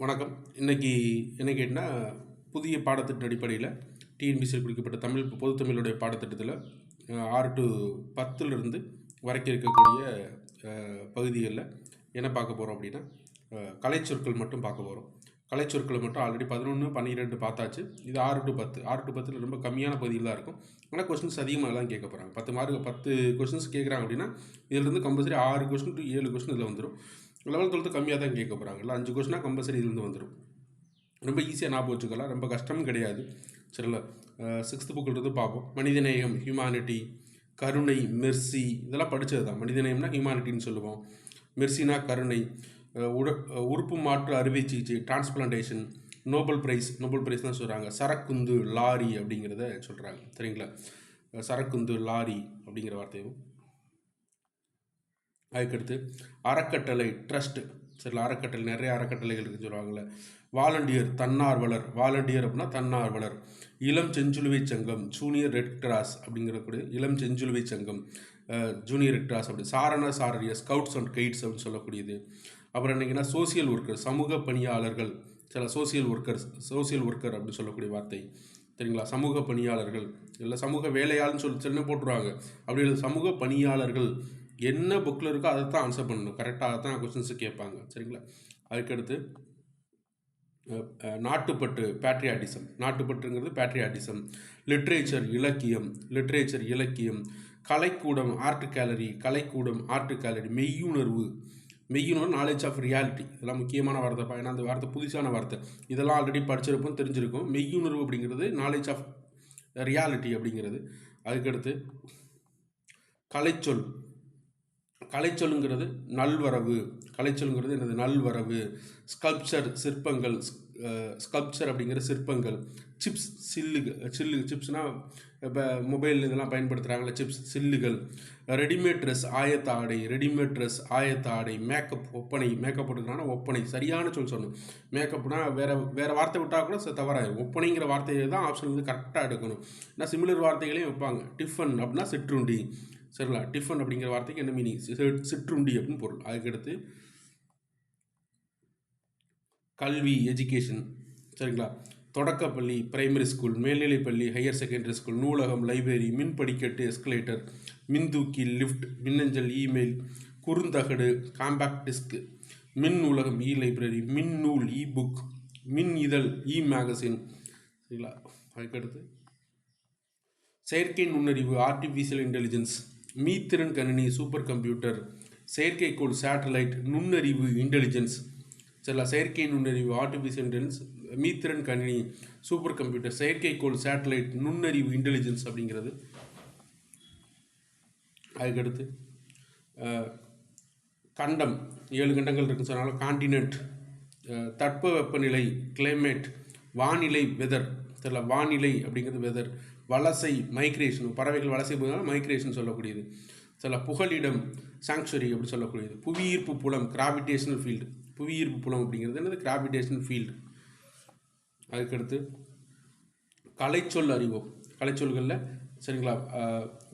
வணக்கம். இன்னைக்கு என்ன கேட்டீங்கன்னா, புதிய பாடத்திட்ட அடிப்படையில டிஎன்பிசியில் குறிக்கப்பட்ட பொதுத் தமிழுடைய பாடத்திட்டத்தில 6 to 10லிருந்து வரைக்கும் இருக்கக்கூடிய பகுதிகள்ல என்ன பார்க்க போறோம் அப்படின்னா, கலைச்சொற்கள் மட்டும் பார்க்க போறோம். கலைச்சொற்கள மட்டும் ஆல்ரெடி 11, 12 பார்த்தாச்சு. இது 6 to 10. 6 to 10ல ரொம்ப கம்மியான பகுதிகள் தான் இருக்கும். ஆனா கொஸ்டின்ஸ் அதிகமா தான் கேட்க போறாங்க. 10 கொஸ்டின்ஸ் கேட்குறாங்க அப்படின்னா, இதிலிருந்து கம்பல்சரி 6 கொஸ்டின் to 7 கொஸ்டின் இதில் வந்துரும். 11th 12th கம்மியாக தான் கேட்க போகிறாங்க. இல்லை 5 கொஸ்டினா கம்பல்சரி இதுலேருந்து வந்துடும். ரொம்ப ஈஸியாக ஞாபகம் வச்சுக்கலாம். ரொம்ப கஷ்டமும் கிடையாது. சரிங்களா? 6th புக்கிலிருந்து பார்ப்போம். மனிதநேயம், ஹியூமானிட்டி, கருணை, மெர்சி இதெல்லாம் படித்தது தான். மனிதநேயம்னா ஹியூமானிட்டின்னு சொல்லுவோம். மெர்சினா கருணை, உறுப்பு மாற்று அறுவை சிகிச்சை, டிரான்ஸ்பிளான்டேஷன், நோபல் ப்ரைஸ் தான் சொல்கிறாங்க. சரக்குந்து, லாரி அப்படிங்கிறத சொல்கிறாங்க. சரிங்களா? சரக்குந்து, லாரி அப்படிங்கிற வார்த்தையும். அதுக்கடுத்து அறக்கட்டளை, ட்ரஸ்ட். சரிங்களா? அறக்கட்டளை நிறைய அறக்கட்டளைகள் இருக்குன்னு சொல்லுவாங்கள்ல. வாலண்டியர், தன்னார்வலர். வாலண்டியர் அப்படின்னா தன்னார்வலர். இளம் செஞ்சிலுவை சங்கம், ஜூனியர் ரெட் கிராஸ் அப்படிங்கிறக்கூடிய இளம் செஞ்சிலுவை சங்கம், ஜூனியர் ரெட் கிராஸ் அப்படி. சாரண ஸ்கவுட்ஸ் அண்ட் கைட்ஸ் அப்படின்னு சொல்லக்கூடியது. அப்புறம் என்னங்கன்னா சோசியல் ஒர்க்கர், சமூக பணியாளர்கள். சில சோசியல் ஒர்க்கர் அப்படின்னு சொல்லக்கூடிய வார்த்தை. சரிங்களா? சமூக பணியாளர்கள் இல்லை சமூக வேலையாள்னு சொல்லி போட்டுருவாங்க. அப்படி இல்லை, சமூக பணியாளர்கள். என்ன புக்கில் இருக்கோ அதை தான் ஆன்சர் பண்ணணும். கரெக்டாக தான் கொஸ்டின்ஸு கேட்பாங்க. சரிங்களா? அதுக்கடுத்து நாட்டுப்பற்று, பேட்ரியாட்டிசம். நாட்டுப்பற்றுங்கிறது பேட்ரியாட்டிசம். லிட்ரேச்சர், இலக்கியம். கலைக்கூடம், ஆர்ட் கேலரி. மெய்யுணர்வு, நாலேஜ் ஆஃப் ரியாலிட்டி. இதெல்லாம் முக்கியமான வார்த்தைப்பா. ஏன்னா அந்த வார்த்தை புதுசான வார்த்தை. இதெல்லாம் ஆல்ரெடி படிச்சிருப்போம், தெரிஞ்சிருக்கும். மெய்யுணர்வு அப்படிங்கிறது நாலேஜ் ஆஃப் ரியாலிட்டி அப்படிங்கிறது. அதுக்கடுத்து கலைச்சொல்லுங்கிறது நல்வரவு. என்னது? நல்வரவு. ஸ்கல்ப்சர் அப்படிங்கிற சிற்பங்கள். சிப்ஸ்னால் இப்போ மொபைல் இதெல்லாம் பயன்படுத்துகிறாங்களே, சில்லுகள். ரெடிமேட் ட்ரெஸ், ஆயத்த ஆடை. மேக்கப், ஒப்பனை. மேக்கப் போட்டுக்கிறாங்கன்னா ஒப்பனை. சரியான சொல்லணும். மேக்கப்னா வேறு வார்த்தை விட்டால் கூட தவறாயிரும். ஒப்பனைங்கிற வார்த்தையை தான் ஆப்ஷன் வந்து கரெக்டாக எடுக்கணும். ஏன்னா சிமிலர் வார்த்தைகளையும் வைப்பாங்க. டிஃபன் அப்படின்னா சிற்றுண்டி. சரிங்களா? டிஃபன் அப்படிங்கிற வார்த்தைக்கு என்ன மீனிங்? சிற்றுண்டி அப்படின்னு பொருள். அதுக்கடுத்து கல்வி, எஜுகேஷன். சரிங்களா? தொடக்கப்பள்ளி, பிரைமரி ஸ்கூல், மேல்நிலைப்பள்ளி, ஹையர் செகண்டரி ஸ்கூல், நூலகம், லைப்ரரி, மின் படிக்கட்டு, எஸ்கலேட்டர், மின்தூக்கி, லிஃப்ட், மின்னஞ்சல், இமெயில், குறுந்தகடு, காம்பேக்ட் டிஸ்க், மின் நூலகம், இ லைப்ரரி, மின் நூல், இ புக், மின் இதழ், இ மேகசின். சரிங்களா? அதுக்கடுத்து செயற்கை நுண்ணறிவு, ஆர்டிஃபிஷியல் இன்டெலிஜென்ஸ், மீத்திறன் கணினி, சூப்பர் கம்ப்யூட்டர், செயற்கைக்கோள், சேட்டலைட், நுண்ணறிவு, இன்டெலிஜென்ஸ். சரிங்களா? செயற்கை நுண்ணறிவு, ஆர்டிஃபிஷியல் இன்டெலிஜென்ஸ், மீத்திறன் கணினி, சூப்பர் கம்ப்யூட்டர், செயற்கைக்கோள், சேட்டலைட், நுண்ணறிவு, இன்டெலிஜென்ஸ் அப்படிங்கிறது. அதுக்கடுத்து கண்டம், 7 கண்டங்கள் இருக்குன்னு சொன்னாலும் காண்டினென்ட், தட்பவெப்பநிலை, கிளைமேட், வானிலை, வெதர். சரிங்களா? வானிலை அப்படிங்கிறது வெதர். வலசை, மைக்ரேஷன். பறவைகள் வலசை போதுனால மைக்ரேஷன் சொல்லக்கூடியது. சில புகலிடம், சாங்சுரி அப்படி சொல்லக்கூடியது. புவியீர்ப்பு புலம், கிராவிடேஷனல் ஃபீல்டு. புவியீர்ப்பு புலம் அப்படிங்கிறது என்னது? Gravitational field. அதுக்கடுத்து கலைச்சொல் அறிவோம். கலைச்சொல்களில் சரிங்களா,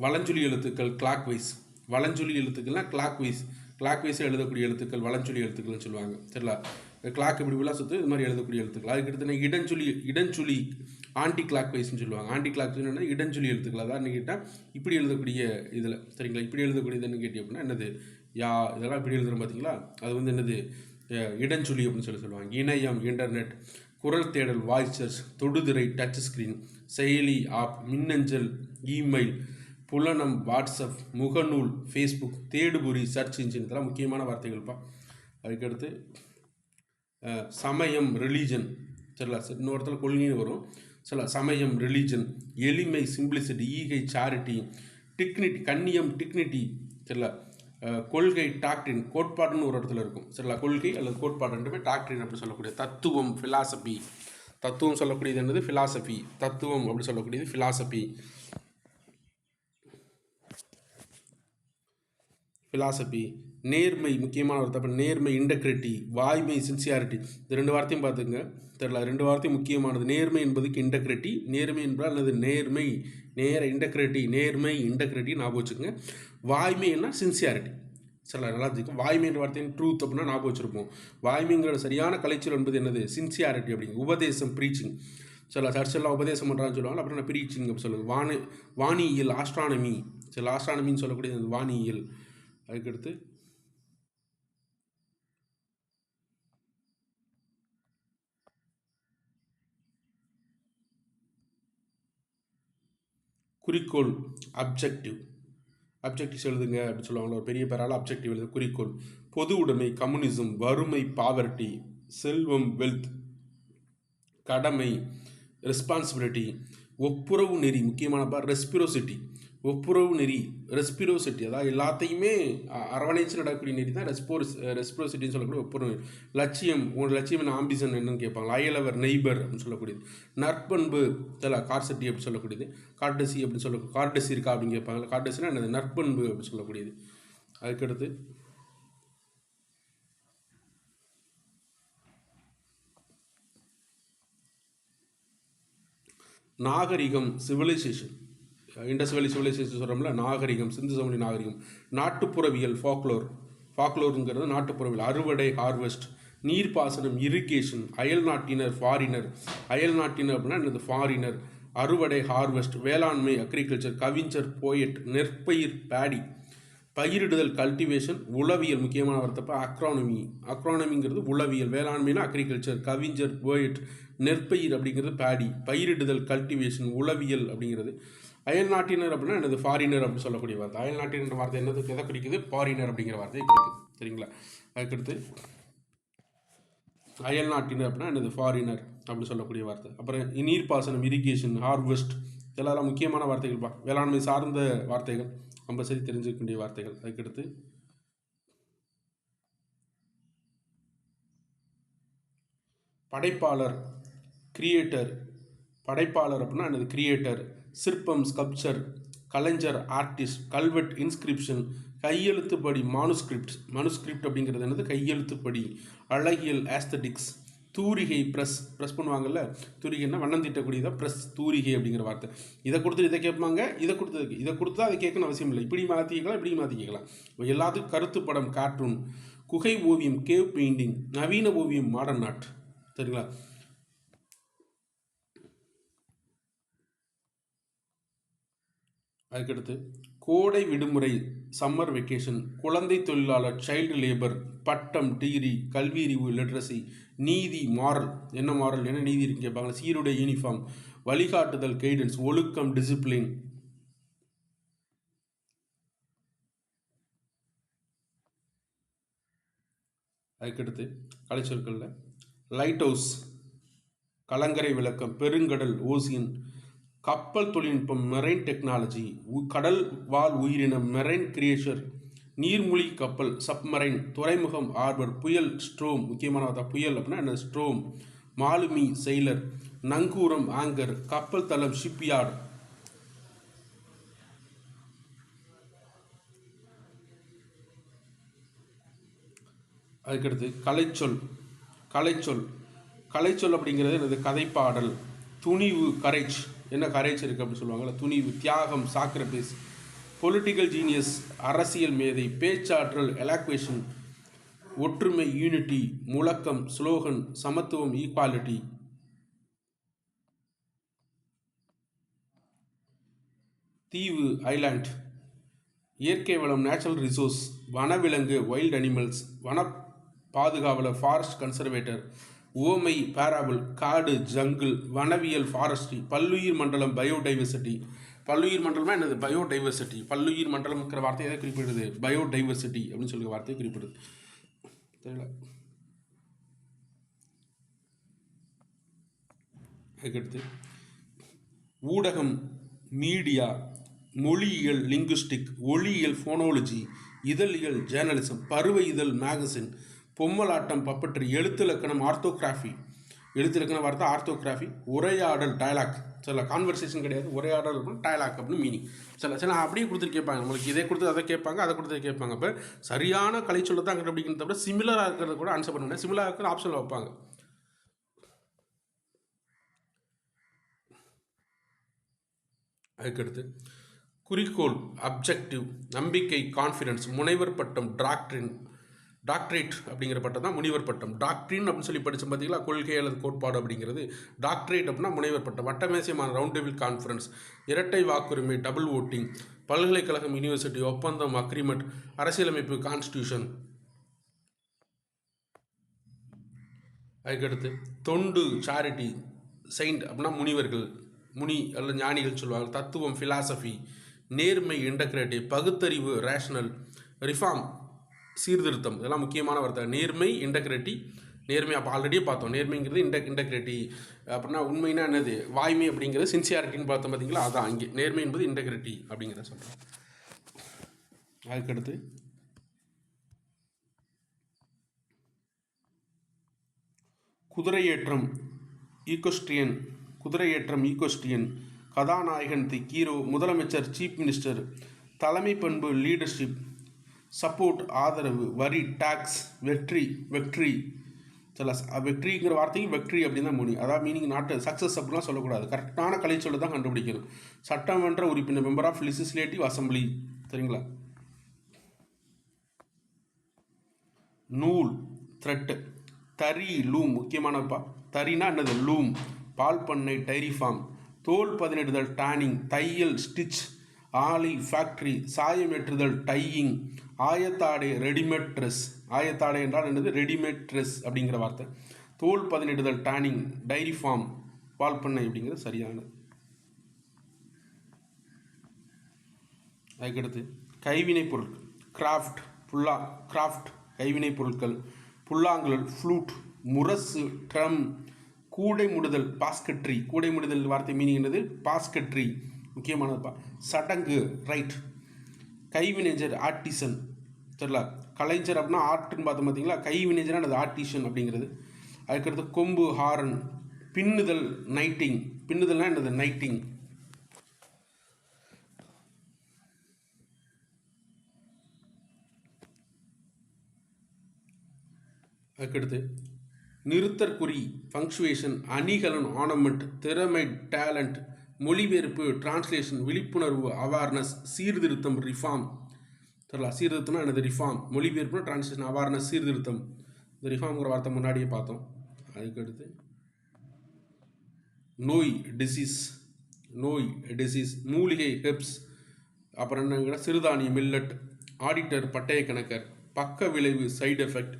வலஞ்சொலி எழுத்துக்கள், கிளாக்வைஸ். வலஞ்சொலி எழுத்துக்கள்னால் கிளாக்வைஸில் எழுதக்கூடிய எழுத்துக்கள் வலஞ்சொலி எழுத்துக்கள்னு சொல்லுவாங்க. சரிங்களா? கிளாக் இப்படி விழா சுற்று இது மாதிரி எழுதக்கூடிய எழுத்துக்கள். அதுக்கடுத்து இடஞ்சொலி ஆன்டி கிளாக் வைஸ்ன்னு சொல்லுவாங்க. ஆன்டி கிளாக் என்னென்னா இடஞ்சொலி எழுத்துக்கள். அதான் கேட்டால் இப்படி எழுதக்கூடிய இதில். சரிங்களா? இப்படி எழுதக்கூடியதுன்னு கேட்டீங்க அப்படின்னா என்னது? இதெல்லாம் இப்படி எழுதுகிறோம் பார்த்தீங்களா? அது வந்து என்னது? இடஞ்சொலி அப்படின்னு சொல்லுவாங்க. இணையம், இன்டர்நெட், குரல் தேடல், வாய்ஸஸ், தொடுதிரை, டச் ஸ்க்ரீன், செயலி, ஆப், மின்னஞ்சல், இமெயில், புலனம், வாட்ஸ்அப், முகநூல், ஃபேஸ்புக், தேடுபொறி, சர்ச் இன்ஜின். இதெல்லாம் முக்கியமான வார்த்தைகள்ப்பா. அதுக்கடுத்து சமயம், ரிலீஜன். சரிங்களா? இன்னொருத்தர் கொள்கைன்னு வரும். சில சமயம், ரிலீஜன், எளிமை, சிம்பிளிசிட்டி, ஈகை, சாரிட்டி, டிக்னிட்டி, கண்ணியம், டிக்னிட்டி. சரிங்களா? கொள்கை, டாக்ட்ரின். கோட்பாடுன்னு ஒரு இடத்துல இருக்கும். சரிங்களா? கொள்கை அல்லது கோட்பாடு ரெண்டுமே டாக்ட்ரின் அப்படி சொல்லக்கூடிய. தத்துவம், ஃபிலாசபி. தத்துவம் சொல்லக்கூடியது என்னது? ஃபிலாசபி. தத்துவம் அப்படி சொல்லக்கூடியது ஃபிலாசபி. நேர்மை, முக்கியமான ஒரு தப்பு. நேர்மை, இன்டெகிரிட்டி. வாய்மை, சின்சியாரிட்டி. இந்த 2 வார்த்தையும் பார்த்துங்க. தெரியல, 2 வார்த்தையும் முக்கியமானது. நேர்மை என்பதுக்கு இன்டெகிரிட்டி. நேர்மை என்பதால் அல்லது நேர்மை, இன்டெகிரிட்டி, நேர்மை, இன்டெகிரிட்டி ஞாபகம் வச்சுக்கோங்க. வாய்மை என்ன? சின்சியாரிட்டி. சில நல்லா தெரியும். வாய்மைன்ற வார்த்தையின் ட்ரூத் அப்படின்னா ஞாபகம் வச்சுருப்போம். வாய்மைங்கிற சரியான கலைச்சொல் என்பது என்னது? சின்சியாரிட்டி அப்படிங்க. உபதேசம், ப்ரீச்சிங். சில சர்ச்செல்லாம் உபதேசம் பண்ணுறான்னு சொல்லுவாங்க, அப்புறம் நான் ப்ரீச்சிங் அப்படி சொல்லுங்கள். வானியல், ஆஸ்ட்ரானமி. சில ஆஸ்ட்ரானமின்னு சொல்லக்கூடியது வானியல். அதுக்கடுத்து குறிக்கோள், அப்ஜெக்டிவ்ஸ் எழுதுங்க அப்படின்னு சொல்லுவாங்க. ஒரு பெரிய பேரால் அப்ஜெக்டிவ் எழுது. குறிக்கோள், பொது உடைமை, கம்யூனிசம், வறுமை, பாவர்ட்டி, செல்வம், வெல்த், கடமை, ரெஸ்பான்சிபிலிட்டி, ஒப்புரவு நெறி, முக்கியமான ரெஸ்பிரோசிட்டி, ஒப்புரவு நெறி, ரெஸ்பிரோசிட்டி, அதாவது எல்லாத்தையுமே அரவணைச்சு நடக்கக்கூடிய நெறி தான் ரெஸ்பிரோசிட்டின்னு சொல்லக்கூடிய ஒப்புரவு. லட்சியம், உங்களோட லட்சியம் என்ன, ஆம்பிஷன் என்னன்னு கேட்பாங்க. அயலவர், நெய்பர் அப்படின்னு சொல்லக்கூடியது. நற்பண்பு, கார்சட்டி அப்படின்னு சொல்லக்கூடியது. கார்டசி அப்படின்னு கார்டசி இருக்கா அப்படின்னு கேட்பாங்க. கார்டசினா என்னது? நற்பண்பு அப்படின்னு சொல்லக்கூடியது. அதுக்கடுத்து நாகரிகம், சிவிலைசேஷன். இண்டஸ் வேலி சிவிலைசேஷன் சொல்கிறோம்ல, நாகரிகம், சிந்து சமவெளி நாகரிகம். நாட்டுப்புறவியல், ஃபாக்லோருங்கிறது நாட்டுப்புறவியல். அறுவடை, ஹார்வெஸ்ட். நீர்ப்பாசனம், இரிகேஷன். அயல் நாட்டினர், ஃபாரினர். அயல் நாட்டினர் அப்படின்னா என்னது? ஃபாரினர். அறுவடை, ஹார்வெஸ்ட். வேளாண்மை, அக்ரிகல்ச்சர். கவிஞர், போயட். நெற்பயிர், பேடி. பயிரிடுதல், கல்டிவேஷன். உளவியல், முக்கியமான வார்த்தை அக்ரானமிங்கிறது உளவியல். வேளாண்மைனா அக்ரிகல்ச்சர். கவிஞர், போயட். நெற்பயிர் அப்படிங்கிறது பேடி. பயிரிடுதல், கல்டிவேஷன். உளவியல் அப்படிங்கிறது. அயல் நாட்டினர் அப்படின்னா என்னது? ஃபாரினர் அப்படின்னு சொல்லக்கூடிய வார்த்தை. அயல் நாட்டினர் வார்த்தை என்னது? எதை குறிக்குது? ஃபாரினர் அப்படிங்கிற வார்த்தையை குறிக்குது. சரிங்களா? அதுக்கடுத்து அயல் நாட்டினர் அப்படின்னா என்னது? ஃபாரினர் அப்படின்னு சொல்லக்கூடிய வார்த்தை. அப்புறம் நீர்ப்பாசனம், இரிகேஷன், ஹார்வெஸ்ட், இதெல்லாம் முக்கியமான வார்த்தைகள்ப்பா. வேளாண்மை சார்ந்த வார்த்தைகள், கம்பல்சரி தெரிஞ்சுக்க வேண்டிய வார்த்தைகள். அதுக்கடுத்து படைப்பாளர், கிரியேட்டர். படைப்பாளர் அப்படின்னா என்னது? கிரியேட்டர். சிற்பம், ஸ்கல்ப்சர். கலைஞர், ஆர்டிஸ்ட். கல்வெட், இன்ஸ்கிரிப்ஷன். கையெழுத்துப்படி, மனுஸ்கிரிப்ட் அப்படிங்கிறது என்னது? கையெழுத்துப்படி. அழகியல், ஆஸ்தட்டிக்ஸ். தூரிகை, ப்ரெஸ் பண்ணுவாங்கல்ல, தூரிகைன்னா வண்ணம் தீட்டக்கூடியதான் ப்ரெஸ், தூரிகை அப்படிங்கிற வார்த்தை. இதை கொடுத்து இதை கேட்பாங்க, இதை கொடுத்து அதை கேட்கணும் அவசியம் இல்லை. இப்படி மாற்றிக்கலாம், இப்படி மாற்றிக்கலாம். எல்லாத்துக்கும் கருத்து படம், கார்ட்டூன். குகை ஓவியம், கேவ் பெயிண்டிங். நவீன ஓவியம், மாடர்ன் ஆர்ட். சரிங்களா? அதுக்கடுத்து கோடை விடுமுறை, சம்மர் வெக்கேஷன். குழந்தை தொழிலாளர், சைல்டு லேபர். பட்டம், டிகிரி. கல்வியறிவு, லிட்ரஸி. நீதி, மாரல். என்ன மாரல், என்ன நீதி இருக்கு கேட்பாங்க. சீருடை, யூனிஃபார்ம். வழிகாட்டுதல், கைடன்ஸ். ஒழுக்கம், டிசிப்ளின். அதுக்கடுத்து கலைச்சொற்களில் லைட் ஹவுஸ், கலங்கரை விளக்கம். பெருங்கடல், ஓசியன். கப்பல் தொழில்நுட்பம், மெரைன் டெக்னாலஜி. கடல் வாழ் உயிரினம், மெரைன் கிரியேச்சர். நீர்மூழ்கி கப்பல், சப்மரைன். துறைமுகம், ஆர்பர். புயல், ஸ்ட்ரோம். முக்கியமான வார்த்தை புயல் அப்படின்னா என்ன? ஸ்ட்ரோம். மாலுமி, செயலர். நங்கூரம், ஆங்கர். கப்பல் தளம், ஷிப்யார்டு. அதுக்கடுத்து கலைச்சொல் அப்படிங்கிறது என்னது? கதைப்பாடல். துணிவு, கரேஜ். என்ன கரேஜ் இருக்குது அப்படின்னு சொல்லுவாங்கள்ல, துணிவு. தியாகம், சாக்ரபிஸ். பொலிட்டிக்கல் ஜீனியஸ், அரசியல் மேதை. பேச்சாற்றல், எலாக்வேஷன். ஒற்றுமை, யூனிட்டி. முழக்கம், ஸ்லோகன். சமத்துவம், ஈக்வாலிட்டி. தீவு, ஐலாண்ட். இயற்கை வளம், நேச்சுரல் ரிசோர்ஸ். வனவிலங்கு, வைல்ட் அனிமல்ஸ். வன பாதுகாவலர், ஃபாரஸ்ட் கன்சர்வேட்டர். ஓமை, பேராபிள். காடு, ஜங்கிள். வனவியல், ஃபாரஸ்ட்ரி. பல்லுயிர் மண்டலம், பயோடைவர்சிட்டி. பல்லுயிர் மண்டலம்னா என்னது? பயோடைவர்சிட்டி. பல்லுயிர் மண்டலம் இருக்கிற வார்த்தையை எதை குறிப்பிடுது? பயோடைவர்சிட்டி அப்படின்னு சொல்லுற வார்த்தையை குறிப்பிடுது. தெரியல. அதுக்கடுத்து ஊடகம், மீடியா. மொழியியல், லிங்குஸ்டிக். ஒளியியல், ஃபோனாலஜி. இதழியல், ஜேர்னலிசம். பருவ இதழ், மேகசின். பொம்மலாட்டம், பப்பட்ரி. எழுத்திலக்கணம், ஆர்த்தோகிராஃபி. எழுத்திலக்கண வார்த்தை ஆர்த்தோகிராஃபி. உரையாடல், டயலாக். சில கான்வர்சேஷன் கிடையாது, உரையாடல் அப்படின்னு டயலாக் அப்படின்னு மீனிங். சில அப்படியே கொடுத்துட்டு கேட்பாங்க, நம்மளுக்கு இதை கொடுத்து அதை கேட்பாங்க, அதை கொடுத்து கேட்பாங்க. அப்போ சரியான கலைச்சொல்லை தான் கண்டுபிடிக்கிறத விட சிமிலராக இருக்கிறத கூட ஆன்சர் பண்ணுவேன். சிமிலராக இருக்கிற ஆப்ஷனில் வைப்பாங்க. அதுக்கடுத்து குறிக்கோள் அப்ஜெக்டிவ், நம்பிக்கை கான்ஃபிடன்ஸ், முனைவர் பட்டம் டாக்டரேட் அப்படிங்கிற பட்டம் தான் முனிவர் பட்டம். டாக்ட்ரின் அப்படின்னு சொல்லி படித்து பார்த்தீங்களா, கொள்கை அல்லது கோட்பாடு அப்படிங்கிறது. டாக்டரேட் அப்படின்னா முனைவர் பட்டம். வட்டமேசையமான ரவுண்ட் டேபிள் கான்ஃபரன்ஸ், இரட்டை வாக்குரிமை டபுள் ஓட்டிங், பல்கலைக்கழகம் யூனிவர்சிட்டி, ஒப்பந்தம் அக்ரிமெண்ட், அரசியலமைப்பு கான்ஸ்டியூஷன். அதுக்கடுத்து தொண்டு சாரிட்டி, செயின்ட் அப்படின்னா முனிவர்கள், முனி அல்லது ஞானிகள் சொல்லுவாங்க. தத்துவம் ஃபிலாசபி, நேர்மை இன்டகிரேட்டிவ், பகுத்தறிவு ரேஷனல், ரிஃபார்ம் சீர்திருத்தம். இதெல்லாம் முக்கியமான வார்த்தை. நேர்மை இன்டகிரேட்டிவ், நேர்மை அப்போ ஆல்ரெடியே பார்த்தோம். நேர்மைங்கிறது இன்டகிரேட்டிவ் அப்படின்னா உண்மைனா என்னது, வாய்மை அப்படிங்கிறது சின்சியாரிட்டின்னு பார்த்தோம் பார்த்தீங்களா, அதான் இங்கே நேர்மை என்பது இன்டகிரேட்டிவ் அப்படிங்கிறத சொல்கிறேன். அதுக்கடுத்து குதிரையேற்றம் ஈக்வெஸ்ட்ரியன், கதாநாயகன் தி ஹீரோ, முதலமைச்சர் சீஃப் மினிஸ்டர், தலைமை பண்பு லீடர்ஷிப், சப்போர்ட் ஆதரவு, வரி டாக்ஸ், வெற்றி சில வெற்றிங்கிற வார்த்தைக்கு வெற்றி அப்படின்னு தான் முடியும். அதாவது மீனிங் நாட்டு சக்ஸஸ் அப்படிலாம் சொல்லக்கூடாது. கரெக்டான கலை சொல்ல தான் கண்டுபிடிக்கணும். சட்டமன்ற உறுப்பினர், மெம்பர் ஆஃப் லெஜிஸ்லேட்டிவ் அசம்பிளி, சரிங்களா. நூல் த்ரெட், தறி லூம், முக்கியமானப்பா. தறினா என்னது, லூம். பால் பண்ணை டைரி ஃபார்ம், தோல் பதனிடுதல் டானிங், தையல் ஸ்டிச், ஆலை ஃபேக்ட்ரி, சாயமேற்றுதல் டையிங், ஆயத்தாடை ரெடிமேட் ட்ரெஸ். ஆயத்தாடை என்றால் என்னது, ரெடிமேட் ட்ரெஸ் அப்படிங்கிற வார்த்தை. தோல் பதனிடுதல் டானிங், டைரி ஃபார்ம், பால் பண்ணை அப்படிங்கிறது சரியானது. அதுக்கடுத்து கைவினைப் பொருட்கள், கிராஃப்ட் கைவினைப் பொருட்கள், புல்லாங்குழல் ஃப்ளூட், முரசு ட்ரம், கூடை முடுதல் பாஸ்கட்ரி. கூடை முடுதல் வார்த்தை மீனிங் என்னது, பாஸ்கட்ரி, முக்கியமானதுப்பா. சடங்கு ரைட். கைவினைஞர் ஆர்டிசன், சரிங்களா. கலைஞர் அப்படின்னா ஆர்ட்னு பார்த்தோம் பார்த்தீங்களா, கைவினைஞர் அது ஆர்டிஷன் அப்படிங்கிறது. அதுக்கடுத்து கொம்பு ஹாரன், பின்னுதல் நைட்டிங். பின்னுதல்னா என்னது, நைட்டிங். அதுக்கடுத்து நிறுத்தற்குறி பங்க்சுவேஷன், அணிகலன் ஆர்னமெண்ட், திறமை டேலண்ட், மொழிபெயர்ப்பு டிரான்ஸ்லேஷன், விழிப்புணர்வு அவேர்னஸ், சீர்திருத்தம் ரிஃபார்ம். சரிங்களா. சீர்திருத்தம்னா என்னது, ரிஃபார்ம். மொழிபெயர்ப்பு டிரான்ஸ்லேஷன், அவேர்னஸ், சீர்திருத்தம். இந்த ரிஃபார்ம்ங்கிற வார்த்தை முன்னாடியே பார்த்தோம். அதுக்கடுத்து நோய் டிசீஸ், மூலிகை ஹெப்ஸ், அப்புறம் என்னங்கிற சிறுதானியம் மில்லட், ஆடிட்டர் பட்டய கணக்கர், பக்க விளைவு சைடு எஃபெக்ட்,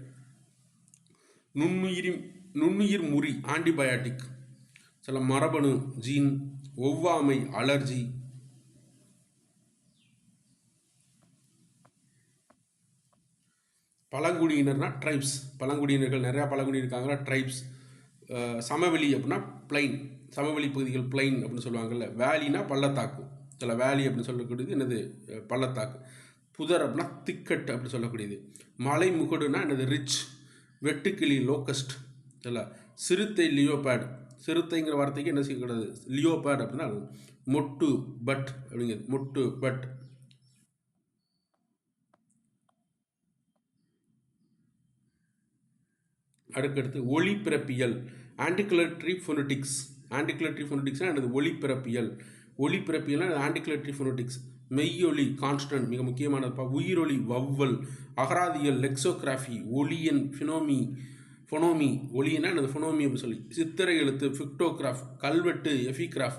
நுண்ணுயிர் முறி ஆன்டிபயாட்டிக், சில மரபணு ஜீன், ஒவ்வாமை அலர்ஜி. பழங்குடியினர்னா ட்ரைப்ஸ். பழங்குடியினர்கள் நிறையா பழங்குடி இருக்காங்களா, ட்ரைப்ஸ். சமவெளி அப்படின்னா பிளைன், சமவெளி பகுதிகள் பிளைன் அப்படின்னு சொல்லுவாங்கள்ல. வேலினா பள்ளத்தாக்கு, சில வேலி அப்படின்னு சொல்லக்கூடியது என்னது, பள்ளத்தாக்கு. புதர் அப்படின்னா திக்கட் அப்படின்னு சொல்லக்கூடியது. மலை முகடுனா என்னது, ரிச். வெட்டுக்கிளி லோக்கஸ்ட், இல்லை. சிறுத்தை லியோபேட். சிறுத்தைங்கிற வார்த்தைக்கு என்ன செய்யக்கூடாது, லியோபேட் அப்படின்னா மொட்டு பட் அப்படிங்கிறது, மொட்டு பட். அடுக்கடுத்து ஒளிப்பிறப்பியல், ஆன்டிகுலேட்டரி ஃபோனடிக்ஸ். ஆன்டிகுலேட்டரி ஃபோனடிக்ஸ்னால் எனது ஒளிப்பிறப்பியல். ஒளிப்பிறப்பியல்னா ஆன்டிகுலேட்டரி ஃபோனடிக்ஸ். மெய்யொலி கான்ஸ்டன்ட், மிக முக்கியமானதுப்பா. உயிரொலி வவ்வல். அகராதியல் லெக்ஸோகிராஃபி, ஒளியன் ஃபொனோமி, ஒளியனா எனது ஃபொனோமி அப்படின்னு சொல்லி. சித்திரை எழுத்து பிக்டோகிராஃப், கல்வெட்டு எஃபிகிராஃப்,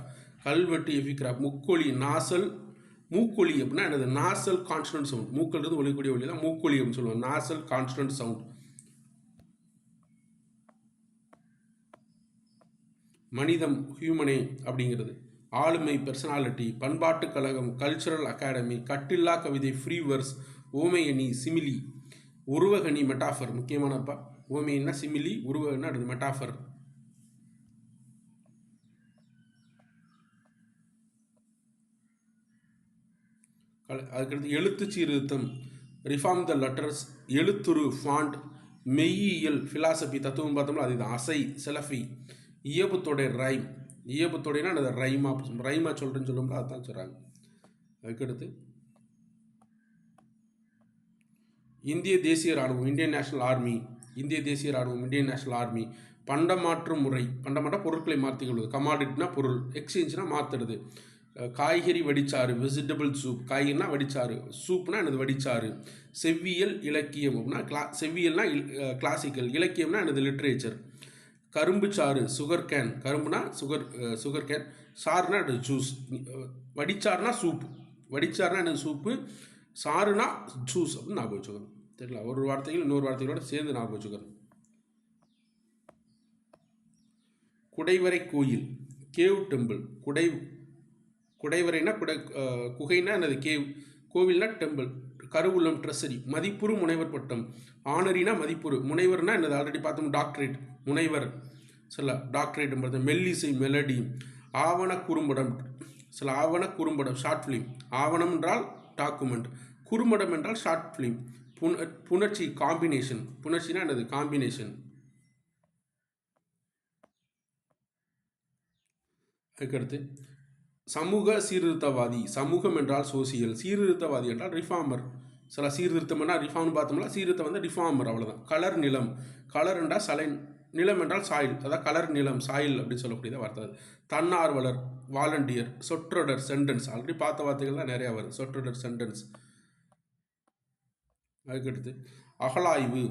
முக்கொலி நாசல், மூக்கொலி அப்படின்னா எனது நாசல் கான்ஸ்டன்ட் சவுண்ட். மூக்கல்றது ஒளிக்கூடிய ஒளி தான் மூக்கொலி அப்படின்னு சொல்லுவாங்க, நாசல் கான்ஸ்டன்ட் சவுண்ட். மனிதம் ஹியூமனே அப்படிங்கிறது. ஆளுமை பர்சனாலிட்டி, பண்பாட்டு கழகம் கல்ச்சுரல் அகாடமி, கட்டில்லா கவிதை ஃப்ரீ வர்ஸ், ஓமையணி சிமிலி, உருவகணி மெட்டாஃபர். முக்கியமானப்பா, ஓமையன்னா சிமிலி, உருவகன்னா அது மெட்டாஃபர். அதுக்கடுத்து எழுத்து சீர்திருத்தம், ரிஃபார்ம் த லெட்டர்ஸ், எழுத்துரு ஃபாண்ட், மெய்யியல் ஃபிலாசபி, தத்துவம் பார்த்தோம்னா அதுதான். அசை செலஃபி, இயபுத்தொடை ரைம். இயபுத்தொடைனா அது ரைமா சொல்கிறேன்னு சொல்லும்போது அதுதான் சொல்கிறாங்க. அதுக்கடுத்து இந்திய தேசிய இராணுவம், இந்தியன் நேஷனல் ஆர்மி. இந்திய தேசிய இராணுவம், இந்தியன் நேஷனல் ஆர்மி. பண்டமாற்று முறை, பண்டமாற்ற பொருட்களை மாற்றிக்கொள்வது. கமாடிட்டினா பொருள், எக்ஸ்சேஞ்ச்னா மாற்றுறது. காய்கறி வடிச்சாறு, வெஜிடபிள் சூப். காய்கறினா வடிச்சாறு, சூப்னா எனது வடிச்சாறு. செவ்வியல் இலக்கியம் அப்படின்னா செவ்வியல்னா கிளாசிக்கல், இலக்கியம்னா எனது லிட்ரேச்சர். கரும்பு சாறு, சுகர் கேன். கரும்புனா சுகர் கேன், சாறுனா எனது ஜூஸ். வடிச்சாறுனா சூப், வடிச்சாறுனா எனது சூப்பு, சாறுனா ஜூஸ் அப்படின்னு ஞாபகம் வச்சுக்கணும். தெரியல, ஒரு வார்த்தைகள் இன்னொரு வார்த்தைகளோட சேர்ந்து ஞாபகம் வச்சுக்கணும். குடைவரை கோயில், கேவ் டெம்பிள். குடைவரைனா குகைனா என்னது கேவ், கோவில்னா டெம்பிள். கருவூலம் ட்ரெஸரி. மதிப்புறு முனைவர் பட்டம். ஆனரினா மதிப்புறு, முனைவர்னா என்னது ஆல்ரெடி பார்த்தோம் டாக்டரேட், முனைவர் சில டாக்டரேட். மெல்லிசை மெலடி. ஆவண குறும்படம், சில ஆவண குறும்படம் ஷார்ட் ஃபிலிம். ஆவணம் என்றால் டாக்குமெண்ட், குறும்படம் என்றால் ஷார்ட் ஃபிலிம். புணர்ச்சி காம்பினேஷன், புணர்ச்சினா என்னது காம்பினேஷன். அதுக்கடுத்து சமூக சீர்திருத்தவாதி. சமூகம் என்றால் சோசியல், சீர்திருத்தவாதி என்றால் ரிஃபார்மர். சில சீர்திருத்தம்னா ரிஃபார்ம்னு பார்த்தோம்னா சீர்திருத்தம் வந்து ரிஃபார்மர், அவ்வளோதான். கலர் நிலம். கலர் என்றால் சலை, நிலம் என்றால் சாயில், அதாவது கலர் நிலம் சாயில் அப்படின்னு சொல்லக்கூடியதாக வார்த்தை. தன்னார்வலர், வாலண்டியர். சொற்றொடர் சென்டென்ஸ், ஆல்ரெடி பார்த்த வார்த்தைகள் தான் நிறையா வருது. சொற்றொடர் சென்டென்ஸ். அதுக்கடுத்து அகலாய்வு,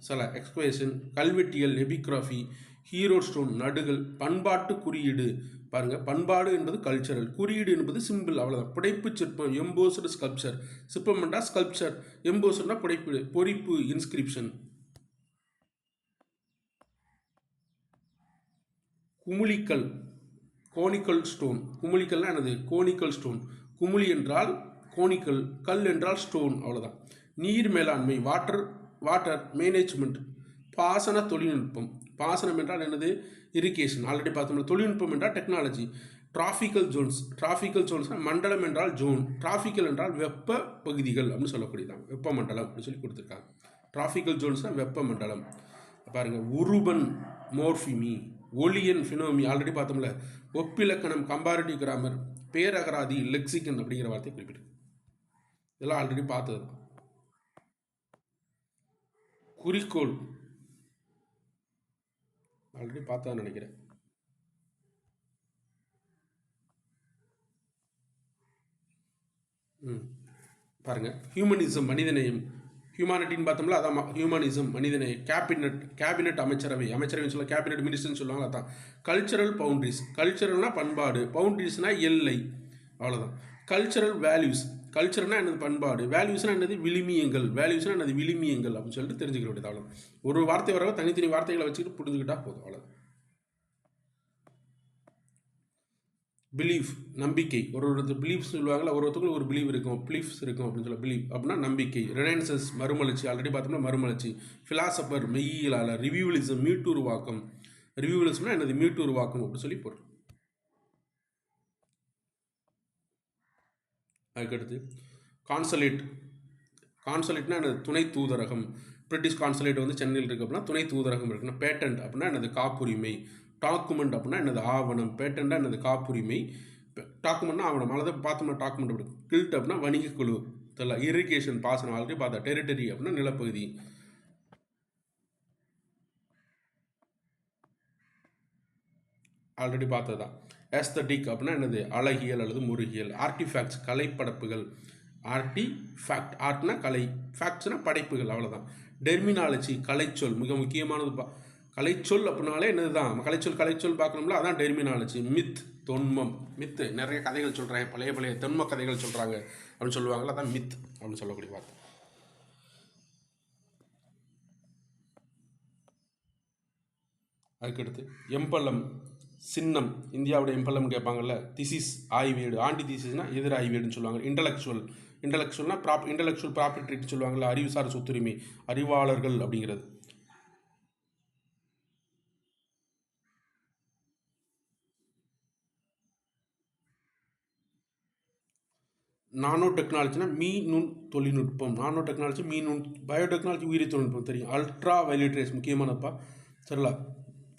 சில எக்ஸ்குவேஷன். கல்வெட்டியல் எபிகிராஃபி. ஹீரோ ஸ்டோன் நடுகள். பண்பாட்டு குறியீடு. பாருங்கள், பண்பாடு என்பது கல்ச்சரல், குறியீடு என்பது சிம்பிள், அவ்வளோதான். புடைப்பு சிற்பம், எம்போஸ்டு ஸ்கல்ப்சர். சிற்பம் என்றால் ஸ்கல்ப்சர், எம்போஸ்டுனா புடைப்பு, பொறிப்பு, இன்ஸ்கிரிப்ஷன். குமுளிக்கல், கோனிக்கல் ஸ்டோன். குமுளிக்கல்னா என்னது கோனிக்கல் ஸ்டோன். குமுளி என்றால் கோனிக்கல், கல் என்றால் ஸ்டோன், அவ்வளோதான். நீர் மேலாண்மை, வாட்டர் மேனேஜ்மெண்ட். பாசன தொழில்நுட்பம். பாசனம் என்றால் என்னது இரிகேஷன், ஆல்ரெடி பார்த்தோம்ல. தொழில்நுட்பம் என்றால் டெக்னாலஜி. Tropical Jones. டிராஃபிக்கல் ஜோன்ஸ்னால் மண்டலம் என்றால் ஜோன், டிராஃபிக்கல் என்றால் வெப்ப பகுதிகள் அப்படின்னு சொல்லக்கூடியதான். வெப்ப மண்டலம் அப்படின்னு சொல்லி கொடுத்துருக்காங்க. டிராஃபிக்கல் ஜோன்ஸ்னால் வெப்ப மண்டலம். பாருங்கள், உருபன் மோர்ஃபிமி, ஒலியன் ஃபினோமி, ஆல்ரெடி பார்த்தோம்ல. ஒப்பிலக்கணம் கம்பேரிட்டிவ் கிராமர், பேரகராதி லெக்சிகன் அப்படிங்கிற வார்த்தையை குறிப்பிட்டு, இதெல்லாம் ஆல்ரெடி பார்த்தது தான். குறிக்கோள் ஆல்ரெடி பார்த்தா நினைக்கிறேன். பாருங்கள், ஹியூமனிசம் மனிதநேயம். ஹியூமானிட்டின்னு பார்த்தோம்ல, அதான் ஹியூமனிசம் மனிதநேயம். கேபினெட் அமைச்சரவைன்னு சொல்ல, கேபினெட் மினிஸ்டர்னு சொல்லுவாங்க, அதான். Cultural boundaries. கல்ச்சரல்னா பண்பாடு, பவுண்ட்ரிஸ்னா எல்லை, அவ்வளோதான். Cultural values. கல்ச்சர்னா என்னது பண்பாடு, வேல்யூஸ்னா என்னது விழுமியங்கள், வேல்யூஸ்னா என்னது விழுமியங்கள் அப்படின்னு சொல்லிட்டு தெரிஞ்சுக்க வேண்டியது, அவ்வளோ. ஒரு வார்த்தை வரவோ தனித்தனி வார்த்தைகளை வச்சுக்கிட்டு புரிஞ்சுக்கிட்டா போதும், அவ்வளோ. பிலீஃப், நம்பிக்கை. ஒரு பிலீஃப்ஸ் சொல்லுவாங்களா, ஒருத்தருக்கு ஒரு பிலீவ் இருக்கும், பிலீஃப்ஸ் இருக்கும் அப்படின்னு சொல்ல. பிலீவ் அப்படின்னா நம்பிக்கை. ரெனைசன்ஸ் மறுமலர்ச்சி, ஆல்ரெடி பார்த்தோம்னா மறுமலர்ச்சி. ஃபிலாசபர் மெய்யியலாளர். ரிவியூவலிசம் மீட்டுருவாக்கம். ரிவியூவலிசம்னா என்னது மீட்டுருவாக்கம் அப்படின்னு சொல்லி பொருள். அதுக்கடுத்து கான்சலேட். கான்சலேட்னா என்னது துணை தூதரகம். பிரிட்டிஷ் கான்சலேட் வந்து சென்னையில் இருக்குது அப்படின்னா துணை தூதரகம் இருக்குன்னா. பேட்டன்ட் அப்படின்னா என்னது காப்புரிமை. டாக்குமெண்ட் அப்படின்னா என்னது ஆவணம். பேட்டன்ட்டாக என்னது காப்புரிமை. டாக்குமெண்ட்னா ஆவணம், அல்லது பார்த்தோம்னா டாக்குமெண்ட் அப்படி. கில்ட் அப்படின்னா வணிக குழு. தெரியல. இரிகேஷன் பாசனம், ஆல்ரெடி பார்த்தா. டெரிட்டரி அப்படின்னா நிலப்பகுதி. ஆல்ரெடி பார்த்தது தான். ஏஸ்தட்டிக் அப்படின்னா என்னது அழகியல் அல்லது முருகியல். ஆர்டிஃபேக்ட்ஸ் கலைப்படைப்புகள். ஆர்டிஃபேக்ட், ஆர்ட்னா கலை, ஃபேக்ட்ஸ்னா படைப்புகள், அவ்வளோதான். டெர்மினாலஜி கலைச்சொல், மிக முக்கியமானது. கலைச்சொல் அப்படின்னாலே என்னது தான் கலைச்சொல் பார்க்கணும்ல, அதான் டெர்மினாலஜி. மித், தொன்மம். மித்து நிறைய கதைகள் சொல்கிறாங்க, பழைய தொன்ம கதைகள் சொல்கிறாங்க அப்படின்னு சொல்லுவாங்கள்ல, அதான் மித் அப்படின்னு சொல்லக்கூடிய வார்த்தை. அதுக்கடுத்து எம்பலம், சின்னம். இந்தியாவோட எம்பலம் கேட்பாங்கல்ல. திசிஸ் ஆய்வேடு. ஆண்டி திசிஸ்னால் எதிர் ஆய்வேடுன்னு சொல்லுவாங்க. இன்டலெக்சுவல்னா இன்டலெக்சுவல் ப்ராப்பர்ட்டின்னு சொல்லுவாங்கள்ல, அறிவுசார் சொத்துரிமை, அறிவாளர்கள் அப்படிங்கிறது. நானோ டெக்னாலஜினா நுண் தொழில்நுட்பம். நானோ டெக்னாலஜி நுண். பயோடெக்னாலஜி உயிரி தொழில்நுட்பம் தெரியும். அல்ட்ரா வயலட் ரேஸ் முக்கியமானப்பா, சரிங்களா.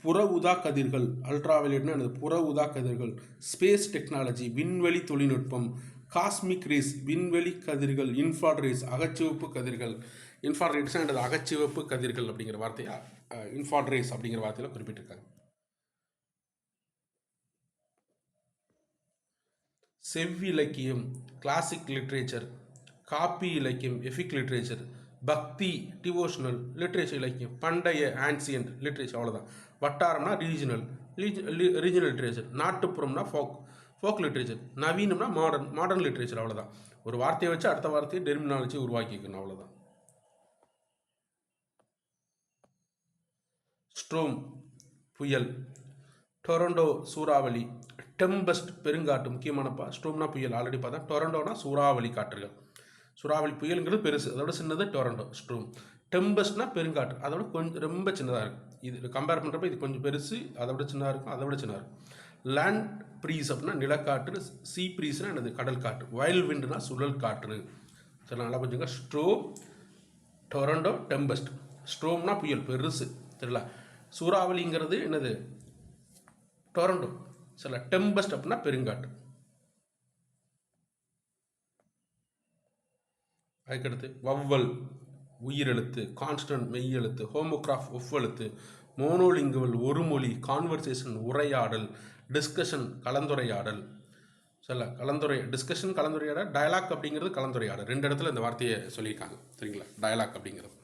புற ஊதா கதிர்கள். அல்ட்ரா வயலட்னா எனது புற ஊதா கதிர்கள். ஸ்பேஸ் டெக்னாலஜி விண்வெளி தொழில்நுட்பம். காஸ்மிக் ரேஸ் விண்வெளி கதிர்கள். இன்ஃப்ராட் ரேஸ் அகச்சிவப்பு கதிர்கள். இன்ஃப்ராட் ரேஸ்னா எனது அகச்சிவப்பு கதிர்கள் அப்படிங்கிற வார்த்தையா இன்ஃப்ராட் ரேஸ் அப்படிங்கிற வார்த்தையில் குறிப்பிட்டிருக்காங்க. செவ்விலக்கியம் கிளாசிக் லிட்ரேச்சர், காப்பி இலக்கியம் எஃபிக் லிட்ரேச்சர், பக்தி டிவோஷனல் லிட்ரேச்சர் இலக்கியம், பண்டைய ஆன்சியன்ட் லிட்ரேச்சர், அவ்வளோதான். வட்டாரம்னா ரீஜனல் ரீஜனல் லிட்ரேச்சர், நாட்டுப்புறம்னா ஃபோக் லிட்ரேச்சர், நவீனம்னா மாடர்ன் லிட்ரேச்சர், அவ்வளோதான். ஒரு வார்த்தையை வச்சு அடுத்த வார்த்தையை டெர்மினாலஜி உருவாக்கிக்கணும், அவ்வளோதான். ஸ்ட்ரோம் புயல், டொரண்டோ சூறாவளி, டெம்பஸ்ட் பெருங்காற்று, முக்கியமானப்பா. ஸ்ட்ரோம்னா புயல் ஆல்ரெடி பார்த்தா. டொரண்டோனா சூறாவளி காற்றுகள். சூறாவளி புயலுங்கிறது பெருசு, அதோட சின்னது டொரண்டோ. ஸ்ட்ரோம். டெம்பஸ்ட்னா பெருங்காற்று, அதோட கொஞ்சம் ரொம்ப சின்னதாக இருக்கும். இது கம்பேர் பண்ணுறப்ப இது கொஞ்சம் பெருசு, அதை விட சின்னதாக இருக்கும், அதை விட சின்னதாக இருக்கும். லேண்ட் ப்ரீஸ் அப்படின்னா நிலக்காற்று, சீ ப்ரீஸ்னா என்னது கடல் காற்று, வயல் விண்டுனா சுழல் காற்று. சரி, நல்லா கொஞ்சம் ஸ்ட்ரோம், டொரண்டோ, டெம்பஸ்ட். ஸ்ட்ரோம்னா புயல் பெருசு, சரிங்களா. சூறாவளிங்கிறது என்னது டொரண்டோ, சரிங்களா. டெம்பஸ்ட் அப்படின்னா பெருங்காற்று. அதுக்கடுத்து வவ்வல் உயிரெழுத்து, கான்ஸ்டன்ட் மெய்யெழுத்து, ஹோமோகிராஃப் ஒவ்வெழுத்து, மோனோலிங்குவல் ஒரு மொழி, கான்வர்சேஷன் உரையாடல், டிஸ்கஷன் கலந்துரையாடல். டிஸ்கஷன் கலந்துரையாடல், டயலாக் அப்படிங்கிறது கலந்துரையாடல். 2 இடத்துல இந்த வார்த்தையை சொல்லியிருக்காங்க, சரிங்களா. டயலாக் அப்படிங்கிறது.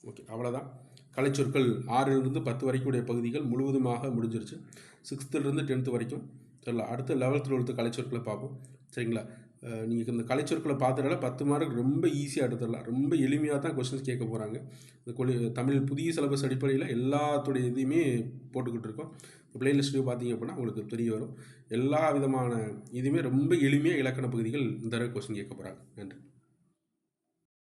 ஓகே, அவ்வளோதான். கலைச்சொற்கள் 6லிருந்து 10 வரைக்கும் உடைய பகுதிகள் முழுவதுமாக முடிஞ்சிருச்சு. 6th-லேருந்து 10th வரைக்கும், சரிங்களா. அடுத்து 11th 12th கலைச்சொற்களை பார்ப்போம், சரிங்களா. நீங்கள் இந்த கலைச்சொற்களை பார்த்துட்டால 10 மார்க் ரொம்ப ஈஸியாக எடுத்துடலாம். ரொம்ப எளிமையாக தான் கொஸ்டின்ஸ் கேட்க போகிறாங்க. இந்த தமிழ் புதிய சிலபஸ் அடிப்படையில் எல்லாத்துடைய இதையுமே போட்டுக்கிட்டு இருக்கோம். பிளேலிஸ்ட்லேயும் பார்த்தீங்க அப்படின்னா உங்களுக்கு தெரிய வரும். எல்லா விதமான இதுவுமே ரொம்ப எளிமையாக இலக்கண பகுதிகள் இந்த தடவை கொஸ்டின் கேட்க போகிறாங்க. நன்றி.